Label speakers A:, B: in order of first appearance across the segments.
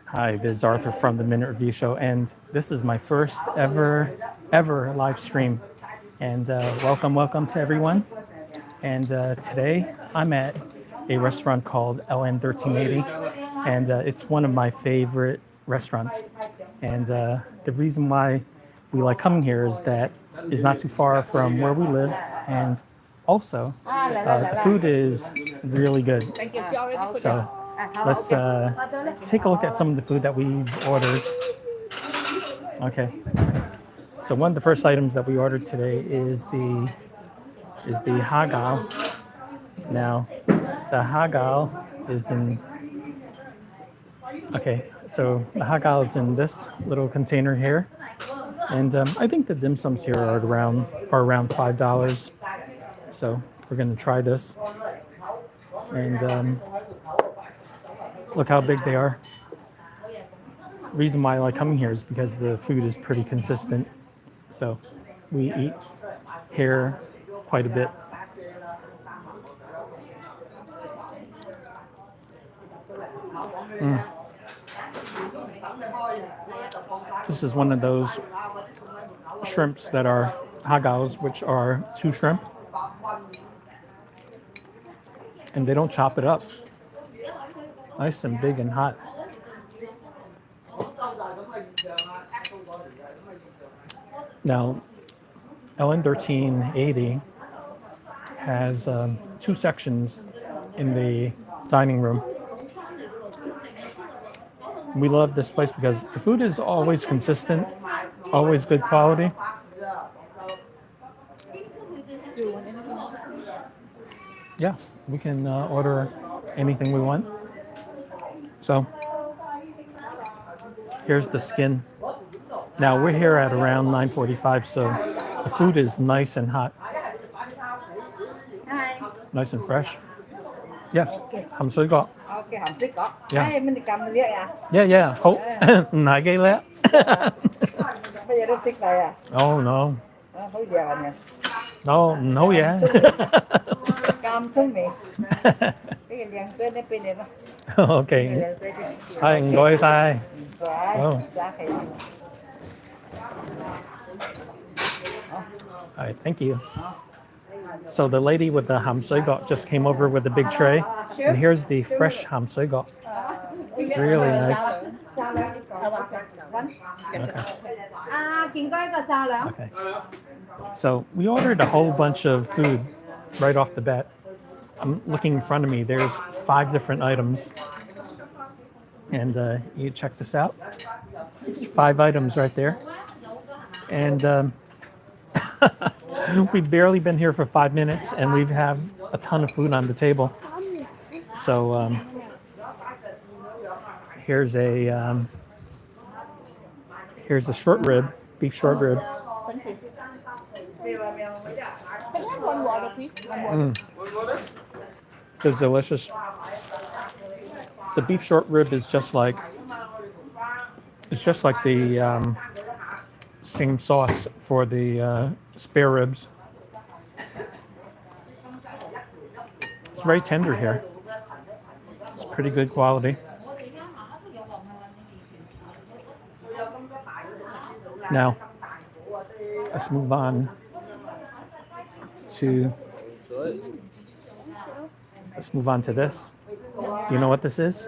A: Hi, this is Arthur from the Minute Review Show, and this is my first ever live stream. And welcome to everyone. And today I'm at a restaurant called LN1380, and it's one of my favorite restaurants. And the reason why we like coming here is that it's not too far from where we live, and also the food is really good. So let's take a look at some of the food that we've ordered. Okay. So one of the first items that we ordered today is the hagao. Now, the hagao is in. Okay, so the hagao is in this little container here, and I think the dim sums here are around $5. So we're gonna try this, and look how big they are. Reason why I like coming here is because the food is pretty consistent. So we eat here quite a bit. This is one of those shrimps that are hagaos, which are two shrimp. And they don't chop it up. Nice and big and hot. Now, LN1380 has two sections in the dining room. We love this place because the food is always consistent, always good quality. Yeah, we can order anything we want. So here's the skin. Now we're here at around 9:45, so the food is nice and hot. Nice and fresh. Yes, hầm xôi gọt.
B: Okay, hầm xích có.
A: Yeah.
B: Ê, mình cầm liếc à?
A: Yeah. Hậu, nãy gây lẽ.
B: Bây giờ nó xích này à?
A: Oh no.
B: Hối giờ nè.
A: No yeah.
B: Cam xuống nè. Cái liền chơi nó bên này nó.
A: Okay. Anh gọi tay. Oh. All right, thank you. So the lady with the ham xôi gọt just came over with a big tray, and here's the fresh ham xôi gọt. Really nice. Okay. So we ordered a whole bunch of food right off the bat. I'm looking in front of me. There's 5 different items, and you check this out. It's 5 items right there, and we've barely been here for 5 minutes, and we have a ton of food on the table. So here's a short rib, beef short rib. It's delicious. The beef short rib is just like the same sauce for the spare ribs. It's very tender here. It's pretty good quality. Now, let's move on to this. Do you know what this is?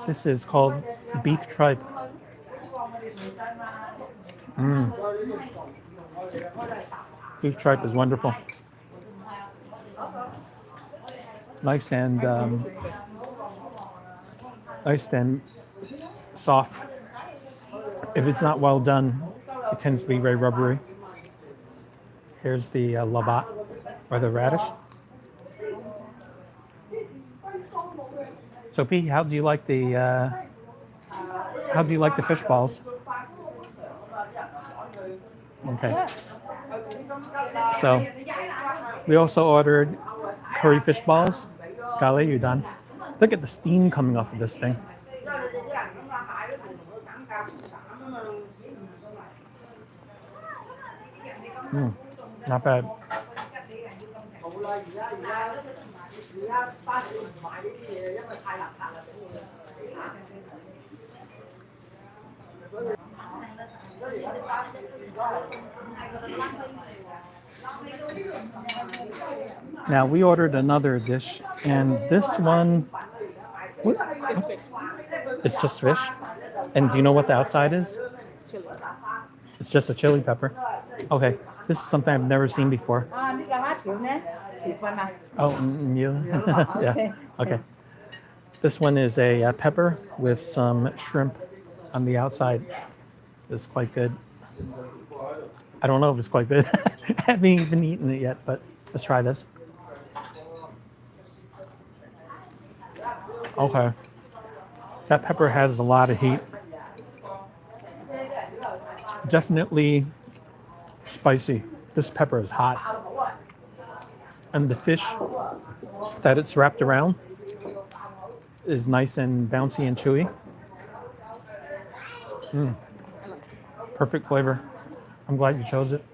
A: This is called beef tripe. Beef tripe is wonderful. Nice and soft. If it's not well done, it tends to be very rubbery. Here's the labat, or the radish. So P, how do you like the fish balls? Okay. So we also ordered curry fish balls. Gale yudan. Look at the steam coming off of this thing. Not bad. Now we ordered another dish, and this one, it's just fish. And do you know what the outside is?
C: Chili.
A: It's just a chili pepper. Okay, this is something I've never seen before.
B: 呢個蝦條呢，遲分啊。
A: Oh, you? Yeah. Okay. This one is a pepper with some shrimp on the outside. It's quite good. I don't know if it's quite good. I haven't even eaten it yet, but let's try this. Okay. That pepper has a lot of heat. Definitely spicy. This pepper is hot. And the fish that it's wrapped around is nice and bouncy and chewy. Perfect flavor. I'm glad you chose it.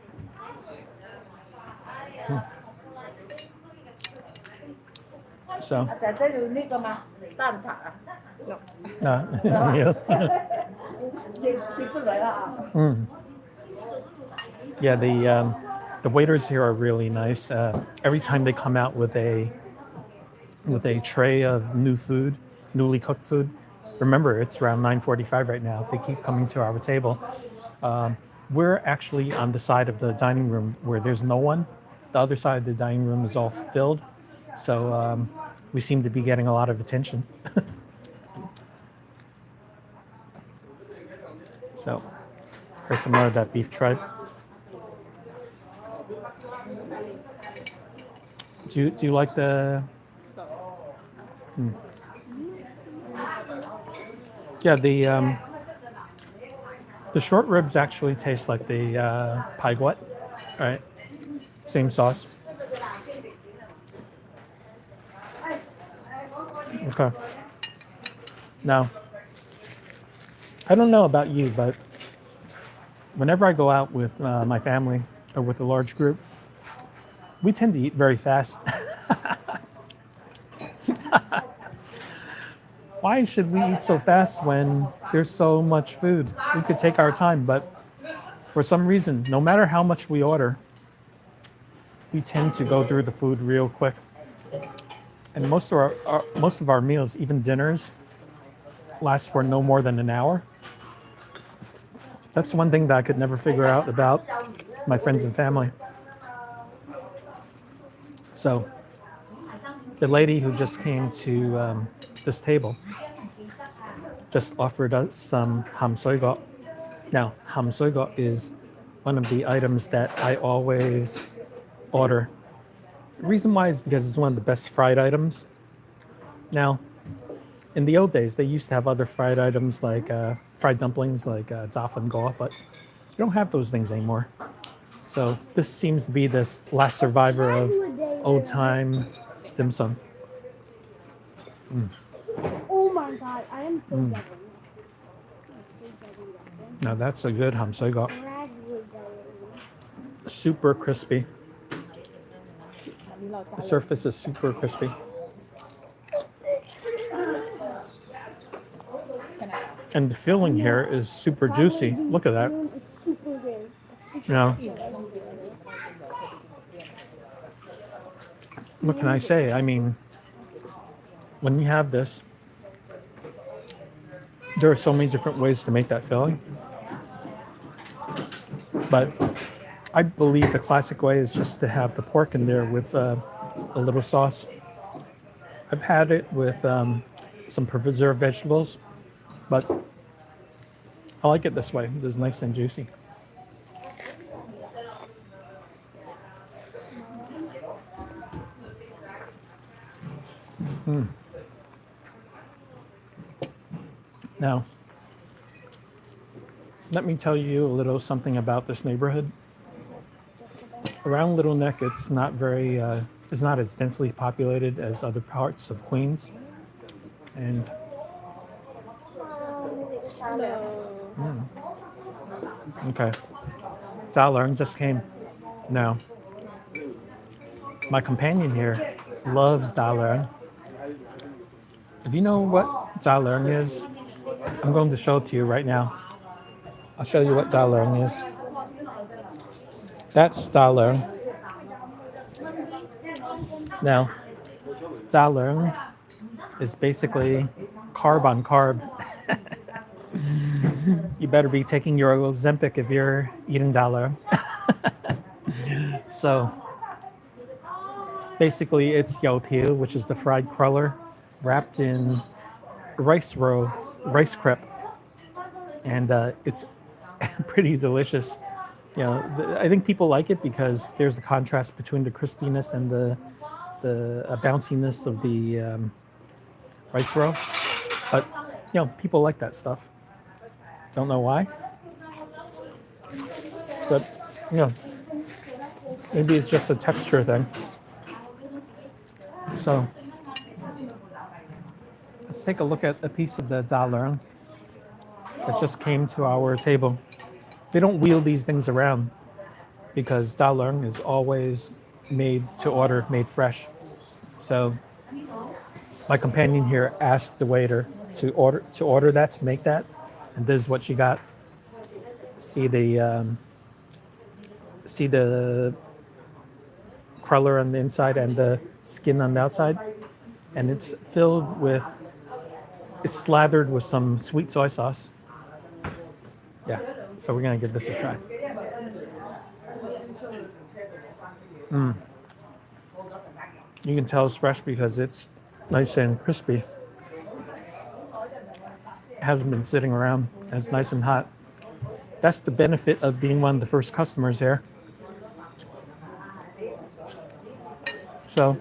A: So,
B: 仔仔要呢個嘛，單拍啊，
A: yeah.
B: 接不來啦啊。
A: Yeah, the waiters here are really nice. Every time they come out with a tray of new food, newly cooked food. Remember, it's around 9:45 right now. They keep coming to our table. We're actually on the side of the dining room where there's no one. The other side of the dining room is all filled. So we seem to be getting a lot of attention. So here's some more of that beef tripe. Do you like the? Yeah, the short ribs actually taste like the pai guat, right? Same sauce. Okay. Now, I don't know about you, but whenever I go out with my family or with a large group, we tend to eat very fast. Why should we eat so fast when there's so much food? We could take our time, but for some reason, no matter how much we order, we tend to go through the food real quick. And most of our meals, even dinners, last for no more than an hour. That's one thing that I could never figure out about my friends and family. So the lady who just came to this table just offered us some ham soi gok. Now, ham soi gok is one of the items that I always order. The reason why is because it's one of the best fried items. Now, in the old days, they used to have other fried items like fried dumplings like zaf and go, but you don't have those things anymore. So this seems to be this last survivor of old-time dim sum.
D: Oh my god, I am so dead.
A: Now that's a good ham soi gok.
D: Raggedy.
A: Super crispy. The surface is super crispy. And the filling here is super juicy. Look at that.
D: It's super good.
A: Yeah. What can I say? I mean, when you have this, there are so many different ways to make that filling. But I believe the classic way is just to have the pork in there with a little sauce. I've had it with some preserved vegetables, but I like it this way. It is nice and juicy. Now, let me tell you a little something about this neighborhood. Around Little Neck, it's not as densely populated as other parts of Queens, and okay, Da Leung just came. Now, My companion here loves da learn. If you know what da learn is, I'm going to show it to you right now. I'll show you what da learn is. That's da learn. Now, da learn is basically carb on carb. You better be taking your Ozempic if you're eating da learn. So basically, it's yao piu, which is the fried cruller wrapped in rice crepe, and it's pretty delicious. You know, I think people like it because there's a contrast between the crispiness and the bounciness of the rice roll. But you know, people like that stuff. Don't know why, but you know, maybe it's just a texture thing. So let's take a look at a piece of the da learn that just came to our table. They don't wheel these things around because da learn is always made to order, made fresh. So my companion here asked the waiter to order that, to make that, and this is what she got. See the cruller on the inside and the skin on the outside, and it's slathered with some sweet soy sauce. Yeah, so we're gonna give this a try. You can tell it's fresh because it's nice and crispy. It hasn't been sitting around. It's nice and hot. That's the benefit of being one of the first customers here. So,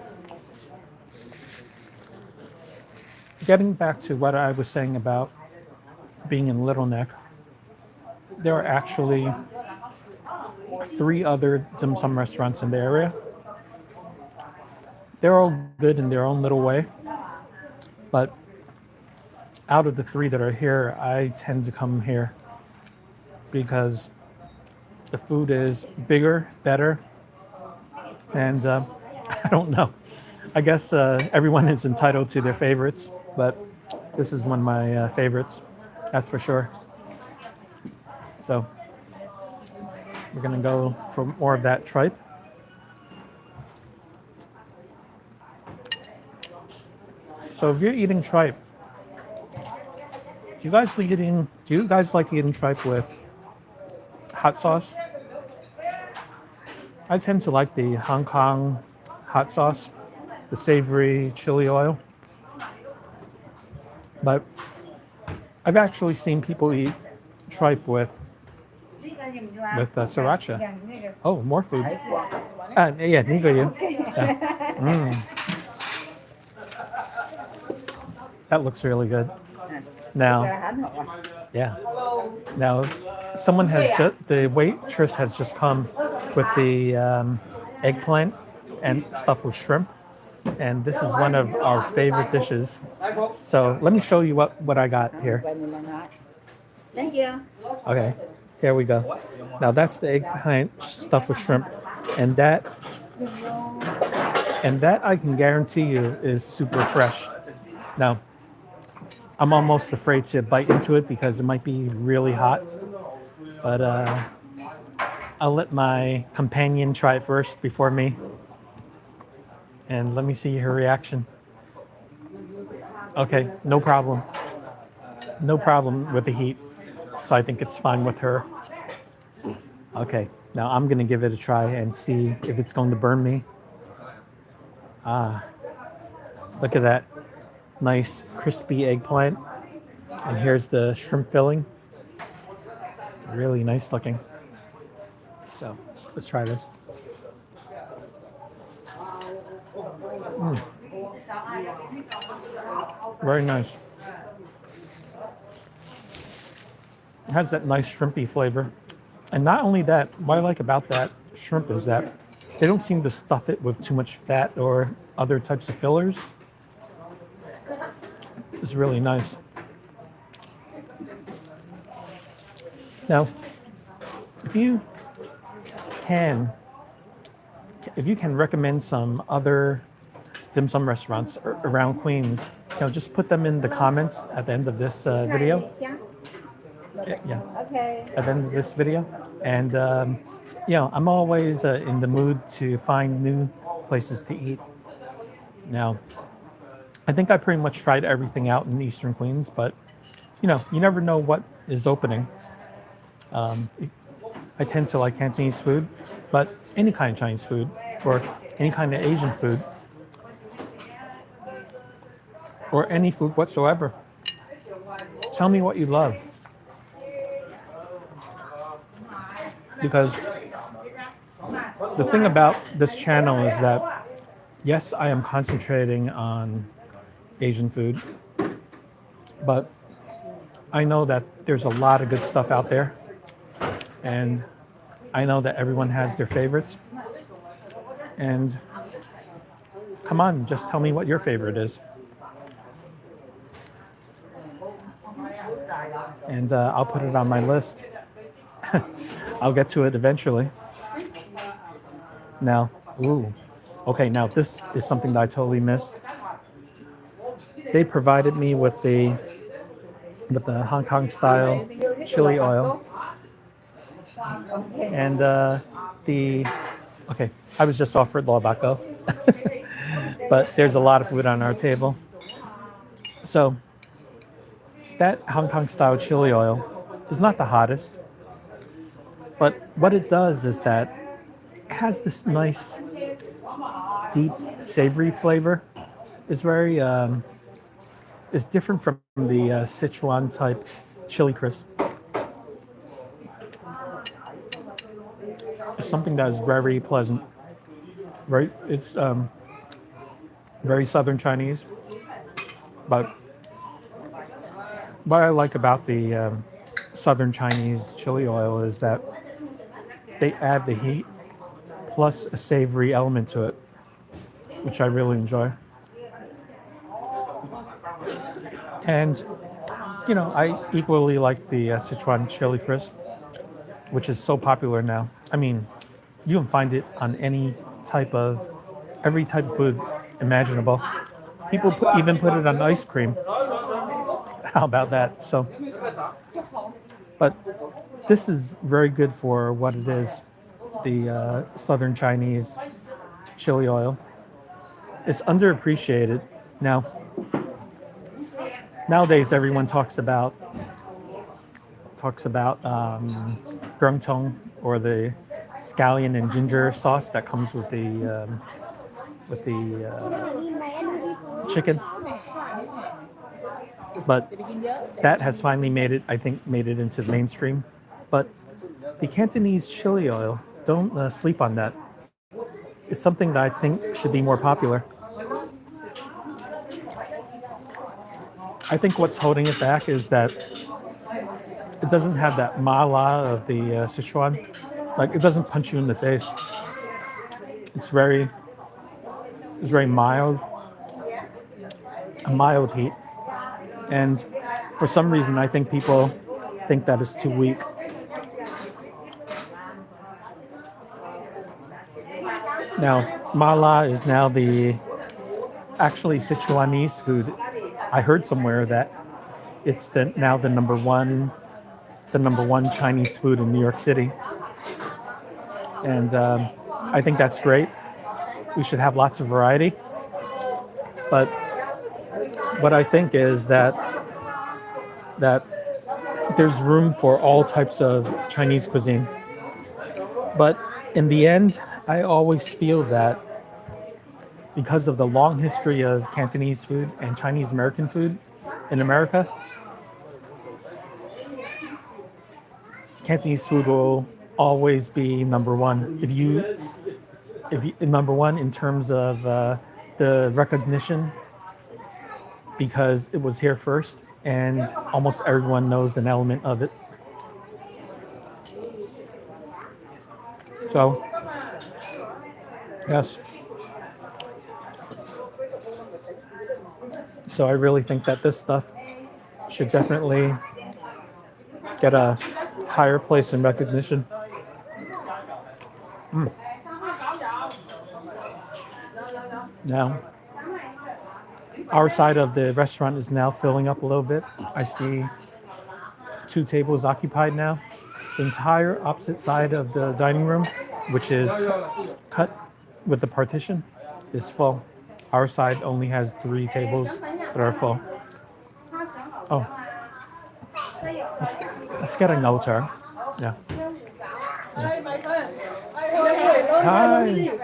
A: getting back to what I was saying about being in Little Neck, there are actually 3 other dim sum restaurants in the area. They're all good in their own little way, but out of the 3 that are here, I tend to come here because the food is bigger, better, and I don't know. I guess everyone is entitled to their favorites, but this is one of my favorites, that's for sure. So we're gonna go for more of that tripe. So if you're eating tripe, do you guys like eating tripe with hot sauce? I tend to like the Hong Kong hot sauce, the savory chili oil. But I've actually seen people eat tripe with sriracha. Oh, more food. Yeah, 呢個要. Yeah. That looks really good. Now, yeah. Now, the waitress has just come with the eggplant and stuffed with shrimp. And this is one of our favorite dishes. So let me show you what I got here.
B: Thank you.
A: Okay, here we go. Now that's the eggplant stuffed with shrimp. And that I can guarantee you is super fresh. Now, I'm almost afraid to bite into it because it might be really hot. But I'll let my companion try it first before me. And let me see her reaction. Okay, no problem. No problem with the heat. So I think it's fine with her. Okay, now I'm gonna give it a try and see if it's going to burn me. Look at that. Nice crispy eggplant. And here's the shrimp filling. Really nice looking. So let's try this. Very nice. It has that nice shrimpy flavor. And not only that, what I like about that shrimp is that they don't seem to stuff it with too much fat or other types of fillers. It's really nice. Now, if you can if you can recommend some other dim sum restaurants around Queens, just put them in the comments at the end of this video. Yeah,
B: Okay.
A: at the end of this video. And I'm always in the mood to find new places to eat. Now, I think I pretty much tried everything out in Eastern Queens, but you never know what is opening. I tend to like Cantonese food, but any kind of Chinese food or any kind of Asian food or any food whatsoever. Tell me what you love. Because the thing about this channel is that, yes, I am concentrating on Asian food, but I know that there's a lot of good stuff out there, and I know that everyone has their favorites. And come on, just tell me what your favorite is. And I'll put it on my list. I'll get to it eventually. Now, now this is something that I totally missed. They provided me with the Hong Kong style chili oil. And I was just offered lobaco. But there's a lot of food on our table. So that Hong Kong style chili oil is not the hottest, but what it does is that it has this nice, deep, savory flavor. It's very, it's different from the Sichuan type chili crisp. It's something that is very pleasant, right? It's very Southern Chinese, but what I like about the Southern Chinese chili oil is that they add the heat plus a savory element to it, which I really enjoy. And, I equally like the Sichuan chili crisp, which is so popular now. I mean, you can find it on every type of food imaginable. People even put it on ice cream. How about that? So, but this is very good for what it is, the Southern Chinese chili oil. It's underappreciated. Now, nowadays everyone talks about chong, or the scallion and ginger sauce that comes with the chicken. But that has finally made it into the mainstream. But the Cantonese chili oil, don't sleep on that. It's something that I think should be more popular. I think what's holding it back is that it doesn't have that mala of the Sichuan. Like, it doesn't punch you in the face. It's very mild, a mild heat. And for some reason, I think people think that is too weak. Now, mala is now actually Sichuanese food. I heard somewhere that it's now the number one Chinese food in New York City. And I think that's great. We should have lots of variety. But what I think is that there's room for all types of Chinese cuisine. But in the end, I always feel that because of the long history of Cantonese food and Chinese American food in America, Cantonese food will always be number one. If you number one in terms of the recognition, because it was here first and almost everyone knows an element of it. So, yes. So I really think that this stuff should definitely get a higher place in recognition. Now, our side of the restaurant is now filling up a little bit. I see 2 tables occupied now. The entire opposite side of the dining room, which is cut with the partition, is full. Our side only has 3 tables that are full. Oh, let's get a note. Yeah. Hi.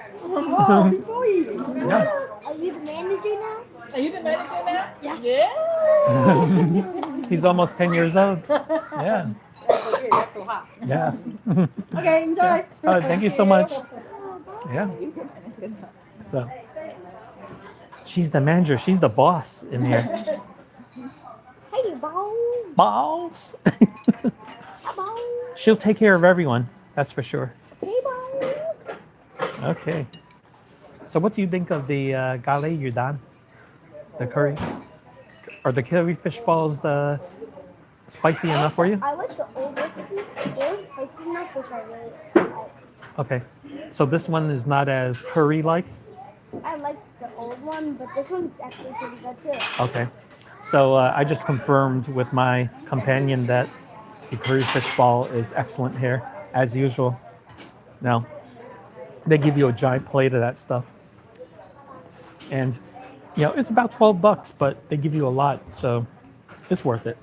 A: Yeah.
D: Are you the manager now?
B: Are you the manager now?
D: Yes.
B: Yeah.
A: He's almost 10 years old. Yeah. Yes.
B: Okay, enjoy.
A: Thank you so much. Yeah. So she's the manager. She's the boss in here.
D: Hey, balls.
A: Boss.
D: Balls.
A: She'll take care of everyone. That's for sure.
D: Hey, balls.
A: Okay. So what do you think of the gale yudan? The curry? Are the curry fish balls spicy enough for you?
D: I like the old recipe. They weren't spicy enough, which I really like.
A: Okay. So this one is not as curry-like?
D: I like the old one, but this one's actually pretty good too.
A: Okay. So I just confirmed with my companion that the curry fish ball is excellent here, as usual. Now, they give you a giant plate of that stuff. And, you know, it's about $12, but they give you a lot, so it's worth it.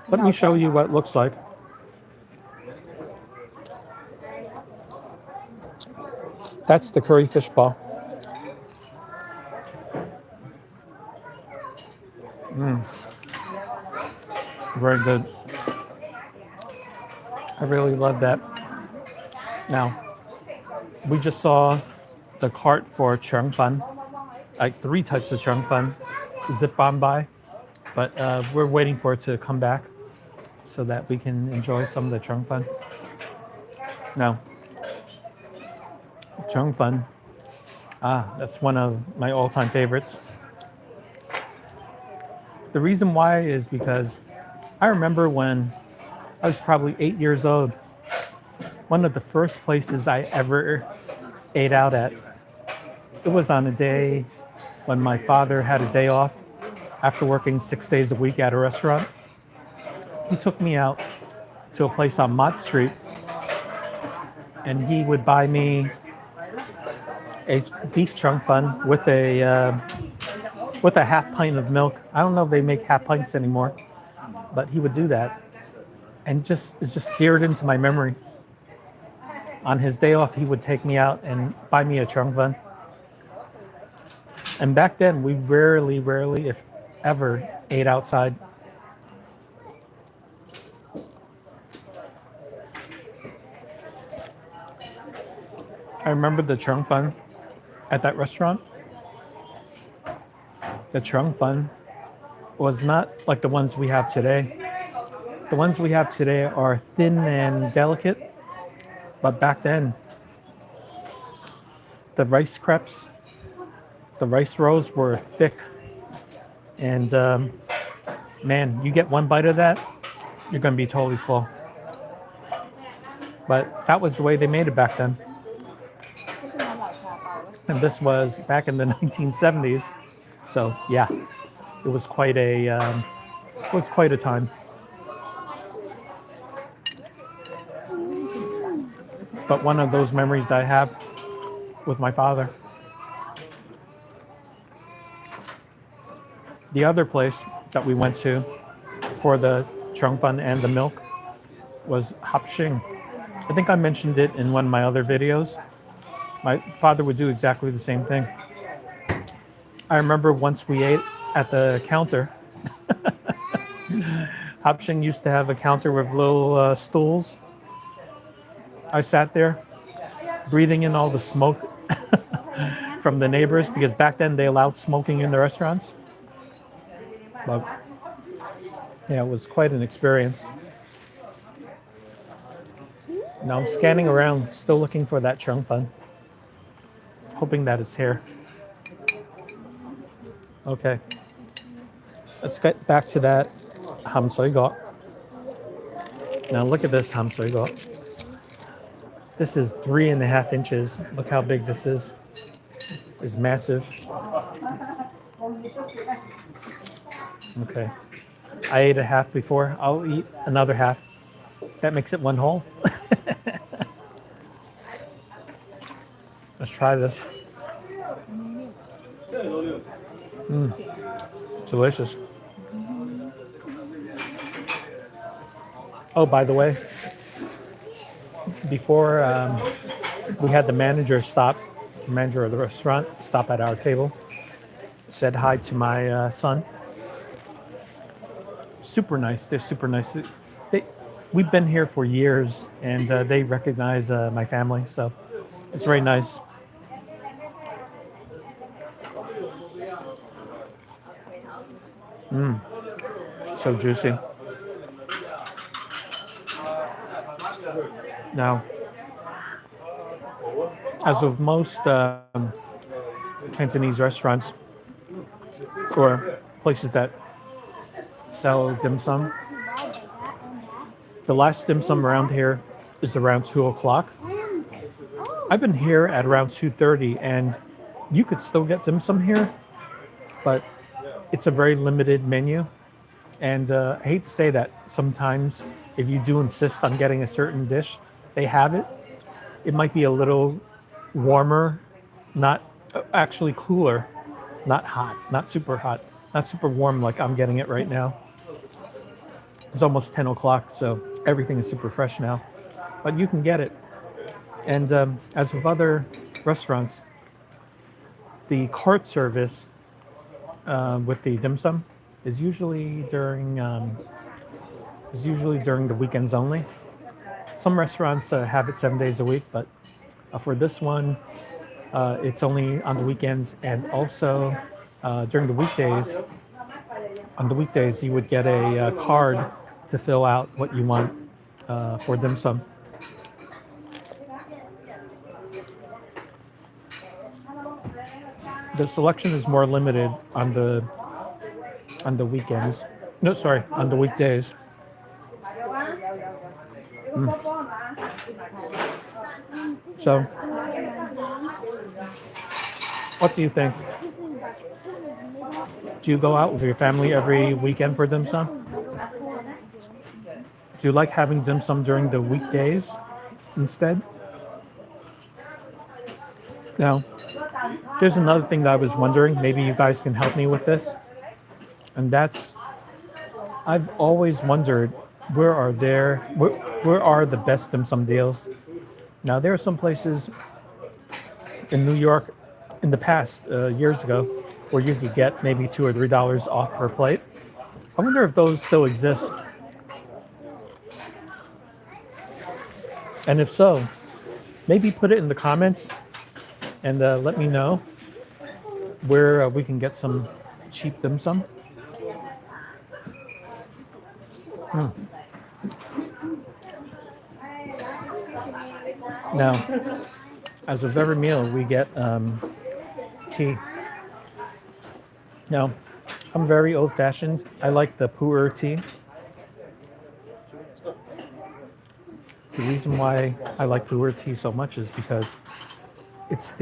A: Let me show you what it looks like. That's the curry fish ball. Very good. I really love that. Now, we just saw the cart for chong fan, like 3 types of chong fan, zip on by, but we're waiting for it to come back so that we can enjoy some of the chong fan. Now, chong fan, that's one of my all-time favorites. The reason why is because I remember when I was probably 8 years old, one of the first places I ever ate out at, it was on a day when my father had a day off after working 6 days a week at a restaurant. He took me out to a place on Mott Street, and he would buy me a beef chong fan with a half pint of milk. I don't know if they make half pints anymore, but he would do that, and it's just seared into my memory. On his day off, he would take me out and buy me a chong fan. And back then, we rarely, if ever, ate outside. I remember the chong fan at that restaurant. The chong fan was not like the ones we have today. The ones we have today are thin and delicate, but back then, the rice crepes, the rice rolls were thick, and man, you get one bite of that, you're gonna be totally full. But that was the way they made it back then. And this was back in the 1970s, so yeah, it was quite a time. But one of those memories that I have with my father. The other place that we went to for the chong fan and the milk was Hapxing. I think I mentioned it in one of my other videos. My father would do exactly the same thing. I remember once we ate at the counter. Hapxing used to have a counter with little stools. I sat there breathing in all the smoke from the neighbors, because back then they allowed smoking in the restaurants. But yeah, it was quite an experience. Now I'm scanning around, still looking for that chong fan, hoping that it's here. Okay, let's get back to that ham soi gok. Now look at this ham soi gok. This is 3.5 inches. Look how big this is. It's massive. Okay. I ate a half before. I'll eat another half. That makes it one whole. Let's try this. Delicious. Oh, by the way, before we had the manager of the restaurant stop at our table, said hi to my son. Super nice. They're super nice. We've been here for years, and they recognize my family, so it's very nice. So juicy. Now, as with most Cantonese restaurants or places that sell dim sum, the last dim sum around here is around 2 o'clock. I've been here at around 2:30, and you could still get dim sum here, but it's a very limited menu. And I hate to say that sometimes if you do insist on getting a certain dish, they have it. It might be a little warmer, not actually cooler, not hot, not super hot, not super warm like I'm getting it right now. It's almost 10 o'clock, so everything is super fresh now. But you can get it. And as with other restaurants, the cart service with the dim sum is usually during the weekends only. Some restaurants have it 7 days a week, but for this one, it's only on the weekends, and also during the weekdays. On the weekdays, you would get a card to fill out what you want for dim sum. The selection is more limited on the weekends. No, sorry, on the weekdays. So, what do you think? Do you go out with your family every weekend for dim sum? Do you like having dim sum during the weekdays instead? Now, there's another thing that I was wondering. Maybe you guys can help me with this. And that's, I've always wondered, where are the best dim sum deals? Now, there are some places in New York in the past, years ago, where you could get maybe $2 or $3 off per plate. I wonder if those still exist. And if so, maybe put it in the comments and let me know where we can get some cheap dim sum. Now, as with every meal, we get tea. Now, I'm very old-fashioned. I like the pu'er tea. The reason why I like pu'er tea so much is because it's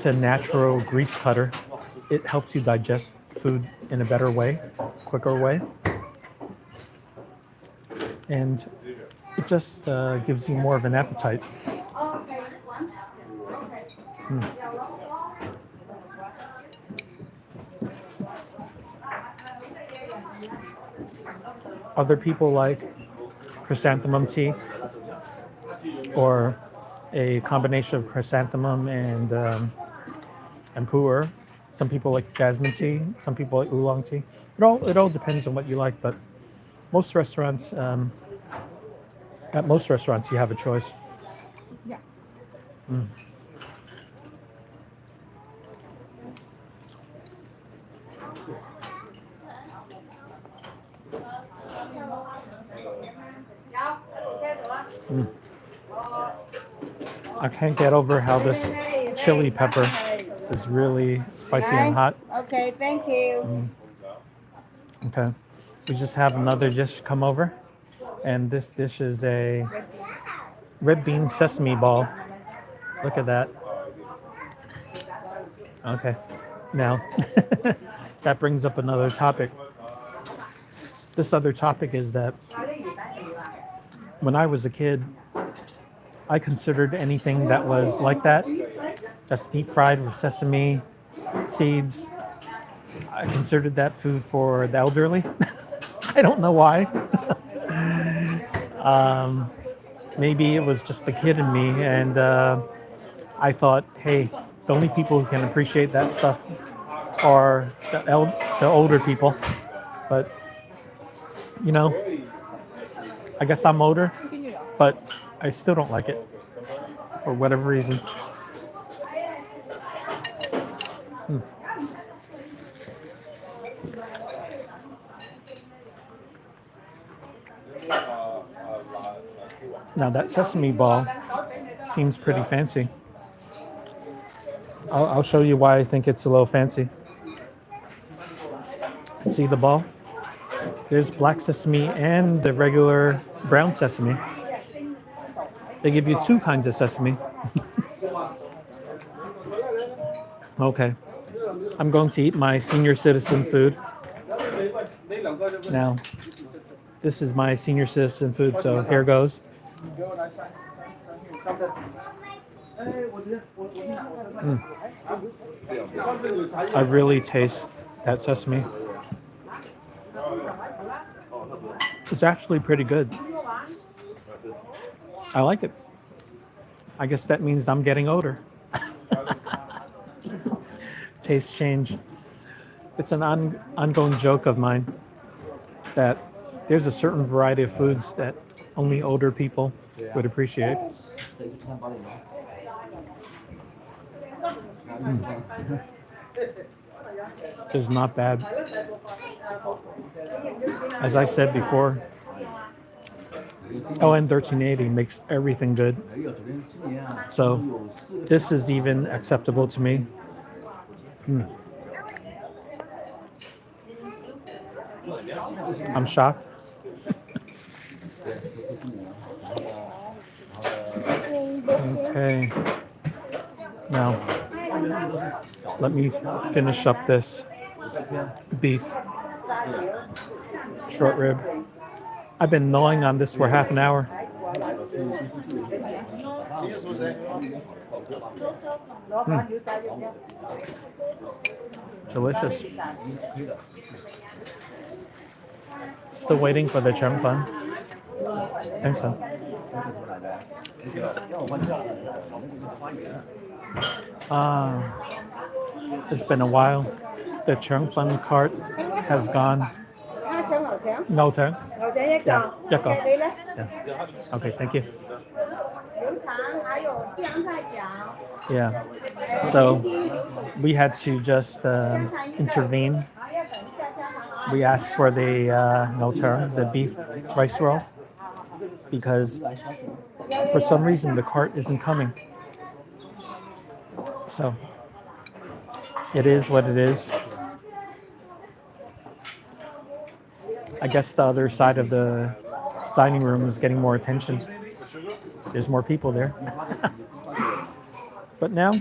A: a natural grease cutter. It helps you digest food in a better way, quicker way. And it just gives you more of an appetite. Other people like chrysanthemum tea, or a combination of chrysanthemum and pu'er. Some people like jasmine tea. Some people like oolong tea. It all depends on what you like. But most restaurants, at most restaurants, you have a choice.
B: Yeah.
A: I can't get over how this chili pepper is really spicy and hot.
B: Okay, thank you.
A: Okay, we just have another dish come over, and this dish is red bean sesame ball. Look at that. Okay. Now, that brings up another topic. This other topic is that when I was a kid, I considered anything that was like that, that's deep fried with sesame seeds, I considered that food for the elderly. I don't know why. Maybe it was just the kid in me, and I thought, hey, the only people who can appreciate that stuff are the older people. But, you know, I guess I'm older, but I still don't like it for whatever reason. Now that sesame ball seems pretty fancy. I'll show you why I think it's a little fancy. See the ball? There's black sesame and the regular brown sesame. They give you two kinds of sesame. Okay. I'm going to eat my senior citizen food. Now, this is my senior citizen food, so here goes. I really taste that sesame. It's actually pretty good. I like it. I guess that means I'm getting older. Taste change. It's an ongoing joke of mine that there's a certain variety of foods that only older people would appreciate. It's not bad. As I said before, LN1380 makes everything good. So this is even acceptable to me. I'm shocked. Okay. Now, let me finish up this beef short rib. I've been gnawing on this for half an hour. Delicious. Still waiting for the chong fun. Thanks, son. It's been a while. The chong fun cart has gone. No turn. Yeah. Yeah. Okay, thank you. Yeah. So we had to just intervene. We asked for the no turn, the beef rice roll, because for some reason the cart isn't coming. So it is what it is. I guess the other side of the dining room is getting more attention. There's more people there. But now,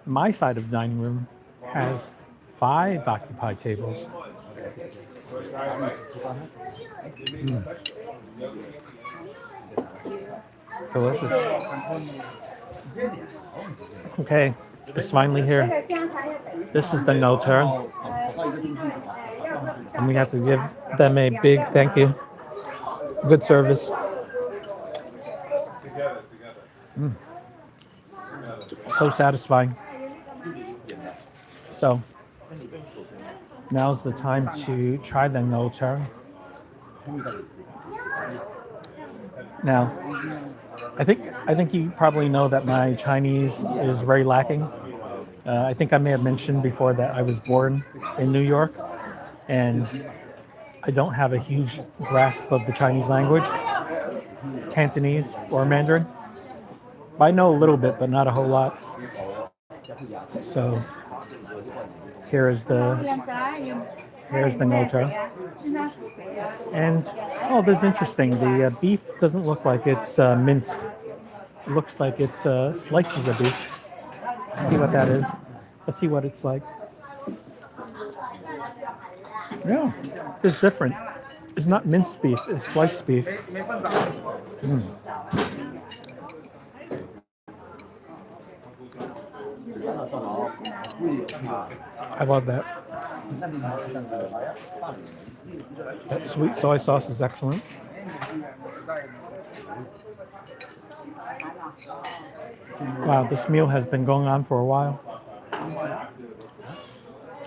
A: my side of the dining room has 5 occupied tables. Delicious. Okay, it's finally here. This is the no turn. And we have to give them a big thank you. Good service. So satisfying. So now's the time to try the no turn. Now, I think you probably know that my Chinese is very lacking. I think I may have mentioned before that I was born in New York, and I don't have a huge grasp of the Chinese language, Cantonese or Mandarin. I know a little bit, but not a whole lot. So here's the nota. And oh, this is interesting. The beef doesn't look like it's minced. looks like it's slices of beef. Let's see what that is. Let's see what it's like. Yeah, it's different. It's not minced beef, it's sliced beef. I love that. That sweet soy sauce is excellent. Wow, this meal has been going on for a while.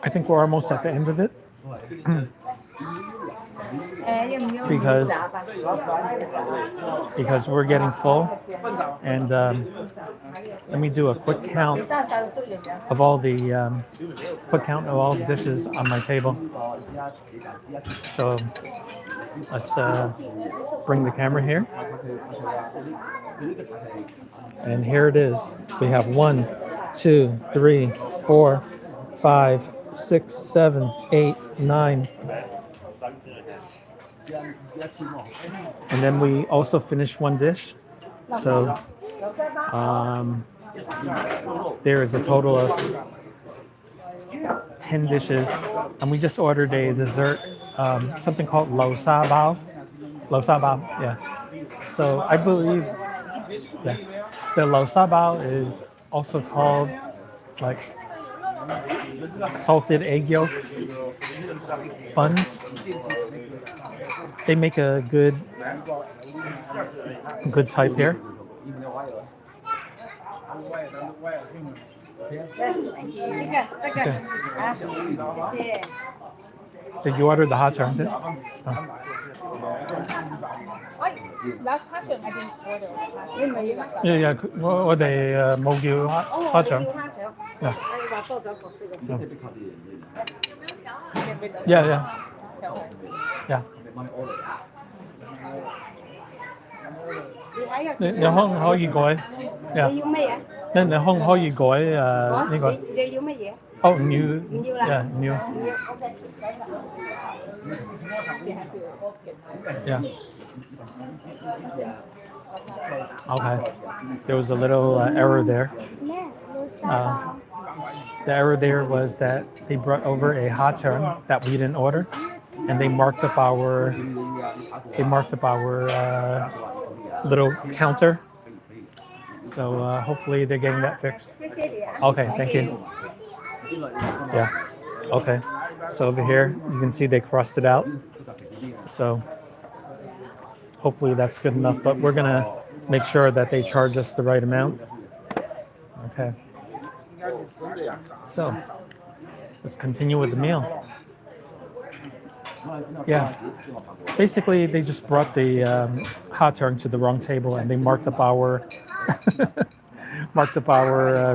A: I think we're almost at the end of it. Because we're getting full, and let me do a quick count of all the dishes on my table. So let's bring the camera here, and here it is. We have 1, 2, 3, 4, 5, 6, 7, 8, 9. And then we also finished one dish. So there is a total of 10 dishes. And we just ordered a dessert, something called lo sa bao. Lo sa bao, yeah. So I believe the lo sa bao is also called like salted egg yolk buns. They make a good type here. Did you order the hot chong?
C: Last question, I didn't order.
A: Yeah. 我哋冇叫hot chong. Yeah. 你可唔可以改？
B: 你要乜嘢？
A: 你可唔可以改呢個？
B: 你要乜嘢？
A: 哦，唔要啦，唔要。Yeah. Okay. There was a little error there. The error there was that they brought over a hot chong that we didn't order, and they marked up our little counter. So hopefully they're getting that fixed. Okay, thank you. Yeah. Okay. So over here you can see they crossed it out. So hopefully that's good enough. But we're gonna make sure that they charge us the right amount. Okay. So let's continue with the meal. Yeah, basically they just brought the hot chong to the wrong table, and they marked up our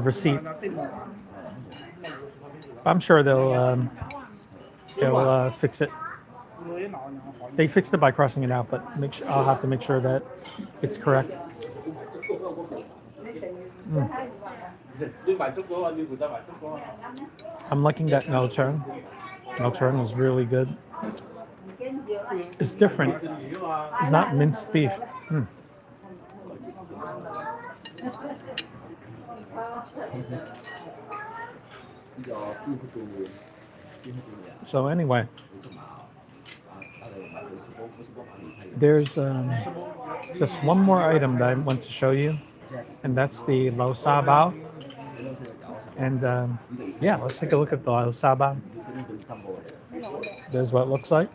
A: receipt. I'm sure they'll fix it. They fixed it by crossing it out, but I'll have to make sure that it's correct. I'm liking that no chong. No chong is really good. It's different. It's not minced beef. So anyway, there's just one more item that I want to show you, and that's the lo sa bao. And yeah, let's take a look at the lo sa bao. There's what it looks like.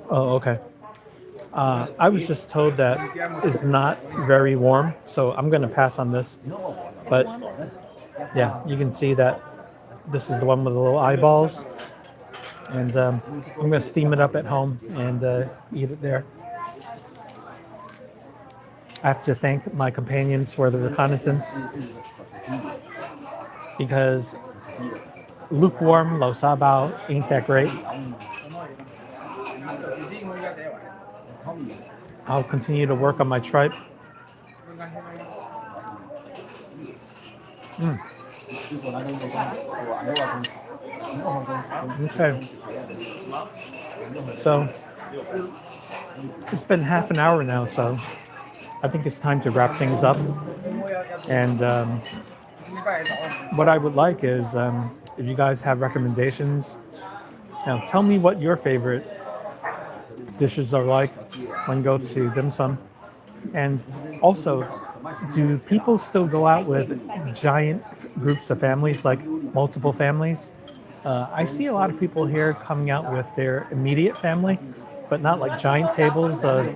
A: Oh, okay. I was just told that it's not very warm, so I'm going to pass on this. But yeah, you can see that this is the one with the little eyeballs. And I'm going to steam it up at home and eat it there. I have to thank my companions for the reconnaissance, because lukewarm lo sa bao ain't that great. I'll continue to work on my tripe. Okay. So it's been half an hour now, so I think it's time to wrap things up. And what I would like is if you guys have recommendations, tell me what your favorite dishes are like when you go to dim sum. And also, do people still go out with giant groups of families, like multiple families? I see a lot of people here coming out with their immediate family, but not like giant tables of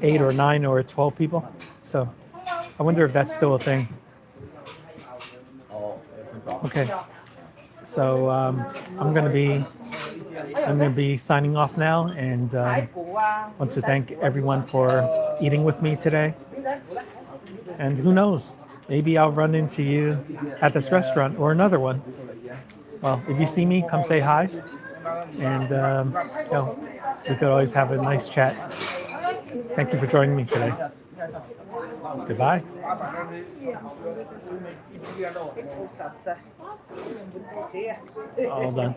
A: 8 or 9 or 12 people. So I wonder if that's still a thing. Okay, so I'm gonna be signing off now, and want to thank everyone for eating with me today. And who knows, maybe I'll run into you at this restaurant or another one. Well, if you see me, come say hi, and we could always have a nice chat. Thank you for joining me today. Goodbye. All done.